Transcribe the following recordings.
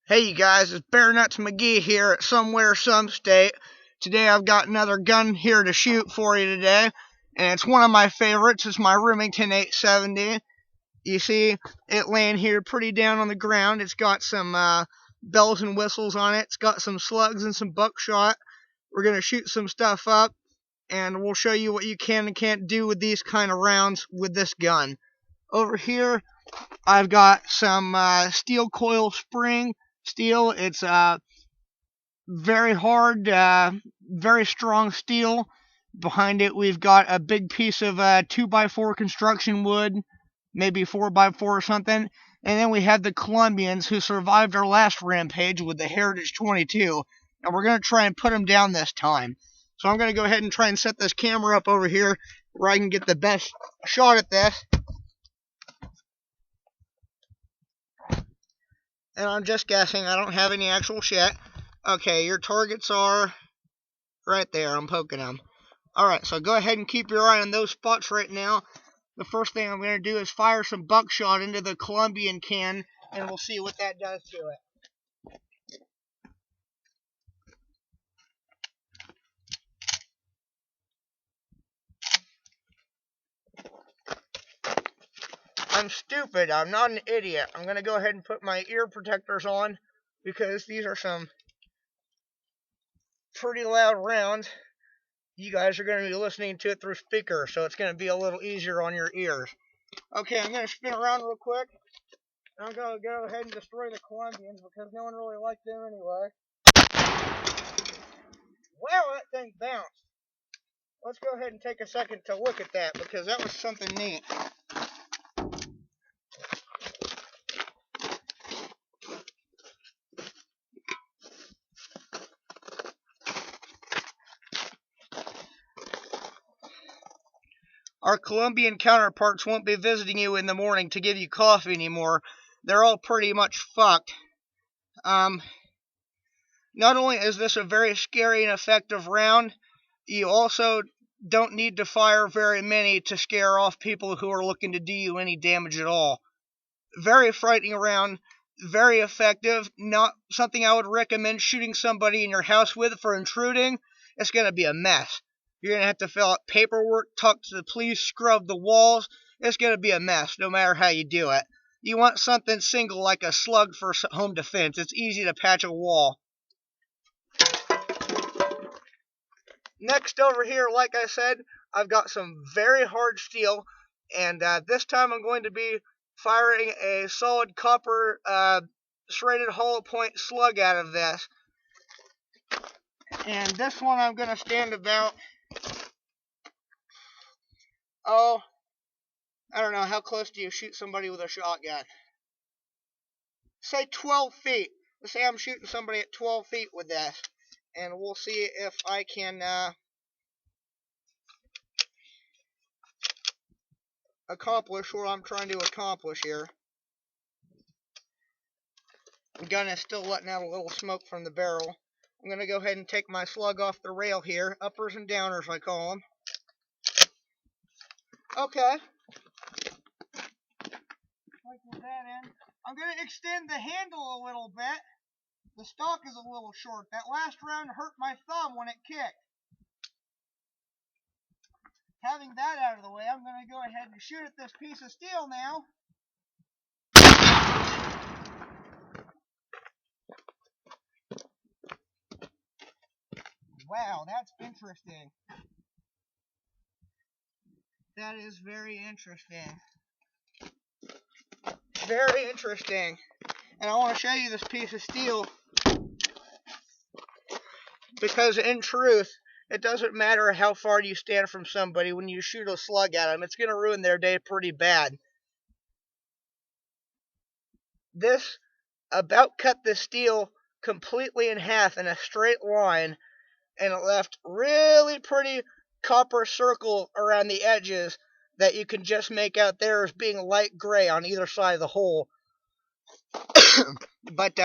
Hey you guys, it's Nuts McGee here at Somewhere Some State. Today I've got another gun here to shoot for you today, and it's one of my favorites. It's my Remington 870. You see it laying here pretty down on the ground. It's got some bells and whistles on it. It's got some slugs and some buckshot. We're going to shoot some stuff up, and we'll show you what you can and can't do with these kind of rounds with this gun. Over here I've got some steel coil spring steel. It's very hard, very strong steel. Behind it we've got a big piece of 2x4 construction wood, maybe 4x4 or something. And then we have the Colombians who survived our last rampage with the Heritage 22, and we're going to try and put them down this time. So I'm going to go ahead and try and set this camera up over here where I can get the best shot at this. And I'm just guessing, I don't have any actual shit. Okay, your targets are right there. I'm poking them. Alright, so go ahead and keep your eye on those spots right now. The first thing I'm going to do is fire some buckshot into the Colombian can, and we'll see what that does to it. I'm stupid. I'm not an idiot. I'm going to go ahead and put my ear protectors on because these are some pretty loud rounds. You guys are going to be listening to it through speakers, so it's going to be a little easier on your ears. Okay, I'm going to spin around real quick. I'm going to go ahead and destroy the Colombians because no one really liked them anyway. Wow, that thing bounced. Let's go ahead and take a second to look at that because that was something neat. Our Colombian counterparts won't be visiting you in the morning to give you coffee anymore. They're all pretty much fucked. Not only is this a very scary and effective round, you also don't need to fire very many to scare off people who are looking to do you any damage at all. Very frightening round, very effective, not something I would recommend shooting somebody in your house with for intruding. It's going to be a mess. You're going to have to fill out paperwork, talk to the police, scrub the walls. It's going to be a mess, no matter how you do it. You want something single like a slug for home defense. It's easy to patch a wall. Next over here, like I said, I've got some very hard steel. And this time I'm going to be firing a solid copper serrated hollow point slug out of this. And this one I'm going to stand about, I don't know, how close do you shoot somebody with a shotgun? Say 12 feet. Let's say I'm shooting somebody at 12 feet with this. And we'll see if I can accomplish what I'm trying to accomplish here. The gun is still letting out a little smoke from the barrel. I'm going to go ahead and take my slug off the rail here. Uppers and downers, I call them. Okay. With that in, I'm going to extend the handle a little bit. The stock is a little short. That last round hurt my thumb when it kicked. Having that out of the way, I'm going to go ahead and shoot at this piece of steel now. Wow, that's interesting. That is very interesting. Very interesting. And I want to show you this piece of steel because in truth, it doesn't matter how far you stand from somebody when you shoot a slug at them. It's going to ruin their day pretty bad. This about cut the steel completely in half in a straight line, and it left really pretty copper circle around the edges that you can just make out there as being light gray on either side of the hole. But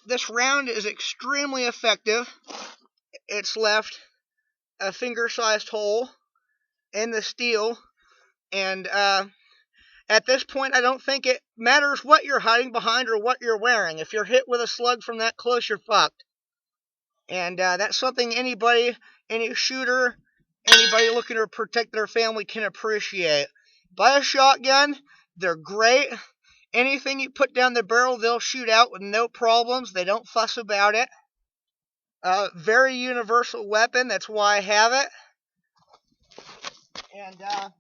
this round is extremely effective. It's left a finger-sized hole in the steel, and At this point, I don't think it matters what you're hiding behind or what you're wearing. If you're hit with a slug from that close, you're fucked. And that's something anybody, any shooter, anybody looking to protect their family can appreciate. Buy a shotgun. They're great. Anything you put down the barrel, they'll shoot out with no problems. They don't fuss about it. Very universal weapon. That's why I have it. And that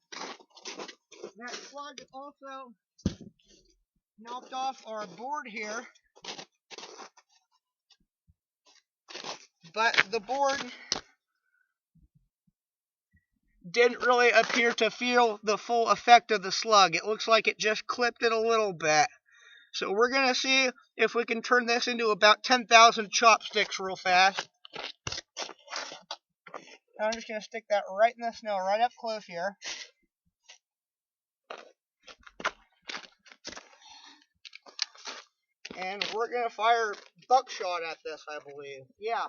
slug also knocked off our board here. But the board didn't really appear to feel the full effect of the slug. It looks like it just clipped it a little bit. So we're going to see if we can turn this into about 10,000 chopsticks real fast. I'm just going to stick that right in the snow, right up close here. And we're going to fire buckshot at this, I believe. Yeah.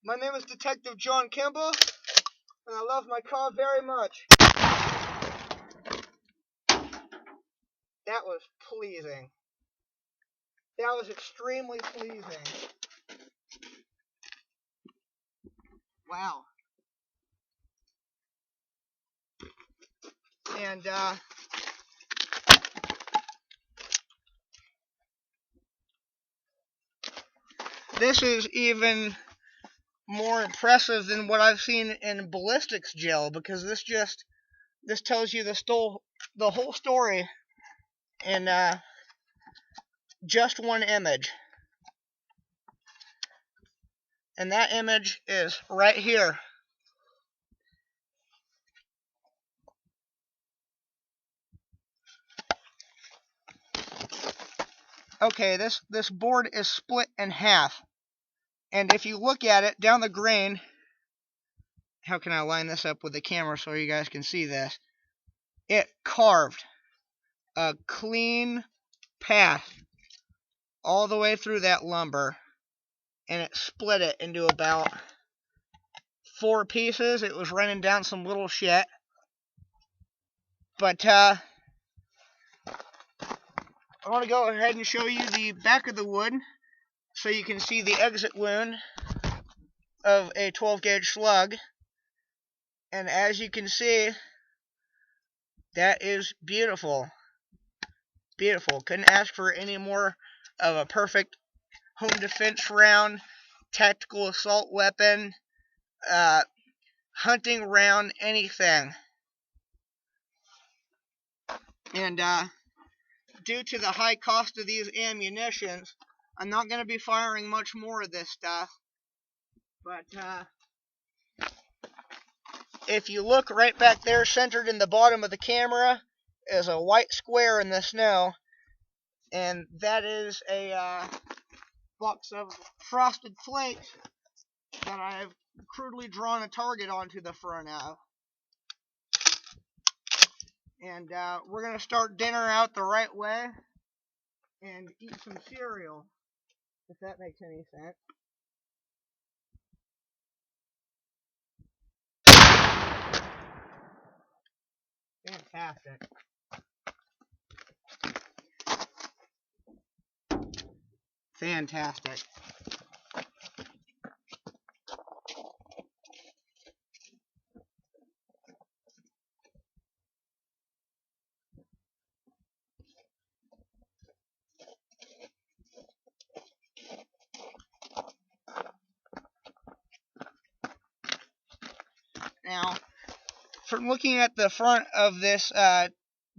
My name is Detective John Kimball, and I love my car very much. That was pleasing. That was extremely pleasing. Wow. And, this is even more impressive than what I've seen in ballistics gel, because this tells you the whole story in just one image. And that image is right here. Okay, this board is split in half. And if you look at it down the grain, how can I line this up with the camera so you guys can see this? It carved a clean path all the way through that lumber, and it split it into about 4 pieces. It was running down some little shit. But I want to go ahead and show you the back of the wood so you can see the exit wound of a 12 gauge slug. And as you can see, that is beautiful. Beautiful. Couldn't ask for any more of a perfect home defense round, tactical assault weapon, hunting round, anything. And due to the high cost of these ammunitions, I'm not going to be firing much more of this stuff. But if you look right back there, centered in the bottom of the camera, is a white square in the snow. And that is a box of frosted flakes that I've crudely drawn a target onto the front of. And we're going to start dinner out the right way and eat some cereal, if that makes any sense. Fantastic. Fantastic. Now, from looking at the front of this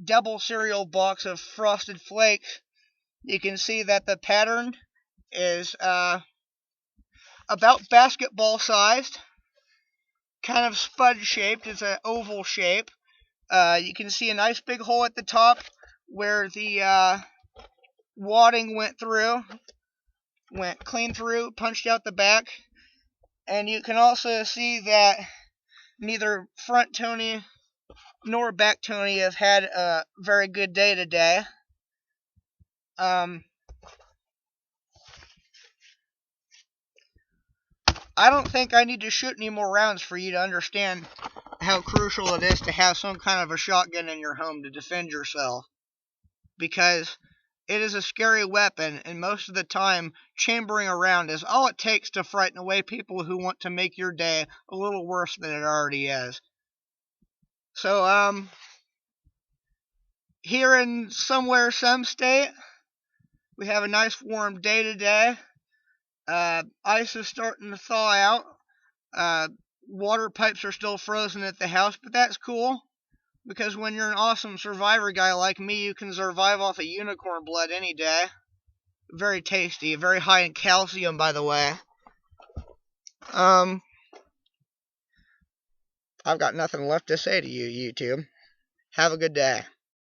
double cereal box of frosted flakes, you can see that the pattern is about basketball sized, kind of spud shaped. It's an oval shape. You can see a nice big hole at the top where the wadding went clean through, punched out the back. And you can also see that neither front Tony nor back Tony have had a very good day today. I don't think I need to shoot any more rounds for you to understand how crucial it is to have some kind of a shotgun in your home to defend yourself, because it is a scary weapon, and most of the time, chambering around is all it takes to frighten away people who want to make your day a little worse than it already is. So, here in some state, we have a nice warm day today. Ice is starting to thaw out. Water pipes are still frozen at the house, but that's cool, because when you're an awesome survivor guy like me, you can survive off of unicorn blood any day. Very tasty, very high in calcium, by the way. I've got nothing left to say to you, YouTube. Have a good day.